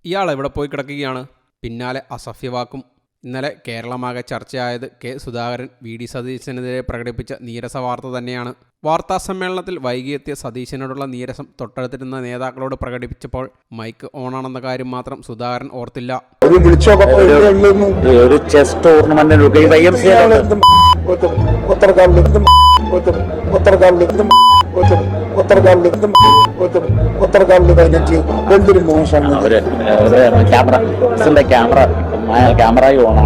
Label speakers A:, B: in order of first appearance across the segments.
A: ഇയാൾ എവിടെ പോയി കിടക്കുകയാണ്? പിന്നാലെ അസഭ്യവാക്കും. ഇന്നലെ കേരളമാകെ ചർച്ചയായത് കെ സുധാകരൻ വി.ഡി. സതീശനെതിരെ പ്രകടിപ്പിച്ച നീരസ വാർത്ത തന്നെയാണ്. വാർത്താസമ്മേളനത്തിൽ വൈകിയെത്തിയ സതീശനോടുള്ള നീരസം തൊട്ടടുത്തിരുന്ന നേതാക്കളോട് പ്രകടിപ്പിച്ചപ്പോൾ മൈക്ക് ഓണാണെന്ന കാര്യം മാത്രം സുധാകരൻ ഓർത്തില്ല.
B: ഒരു ചെസ് ടൂർണമെന്റിൽ ക്യാമറ ഓണാണ്.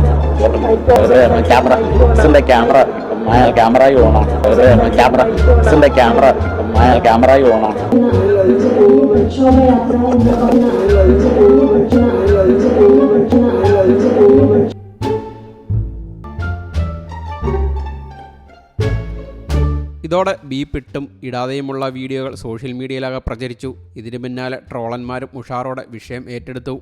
A: ഇതോടെ ബീപ്പിട്ടും ഇടാതെയുമുള്ള വീഡിയോകൾ സോഷ്യൽ മീഡിയയിലാകെ പ്രചരിച്ചു. ഇതിനു പിന്നാലെ ട്രോളന്മാരും ഉഷാറോടെ വിഷയം ഏറ്റെടുത്തു.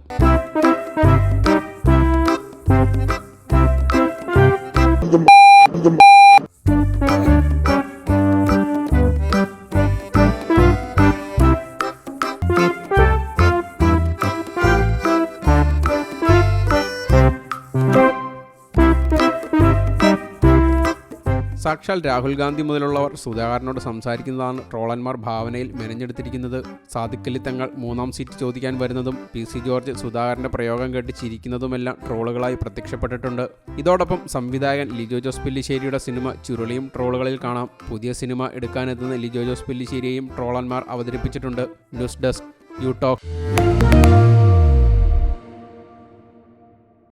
A: സാക്ഷാൽ രാഹുൽ ഗാന്ധി മുതലുള്ളവർ സുധാകരനോട് സംസാരിക്കുന്നതാണ് ട്രോളന്മാർ ഭാവനയിൽ മെനഞ്ഞെടുത്തിരിക്കുന്നത്. സാദിഖലി തങ്ങൾ 3ാം സീറ്റ് ചോദിക്കാൻ വരുന്നതും പി.സി. ജോർജ് സുധാകരന്റെ പ്രയോഗം കേട്ട് ചിരിക്കുന്നതുമെല്ലാം ട്രോളുകളായി പ്രത്യക്ഷപ്പെട്ടിട്ടുണ്ട്. ഇതോടൊപ്പം സംവിധായകൻ ലിജോ ജോസ് പെല്ലിശ്ശേരിയുടെ സിനിമ ചുരുളിയും ട്രോളുകളിൽ കാണാം. പുതിയ സിനിമ എടുക്കാനെത്തുന്ന ലിജോ ജോസ് പെല്ലിശ്ശേരിയെയും ട്രോളന്മാർ അവതരിപ്പിച്ചിട്ടുണ്ട്. News desk you talk.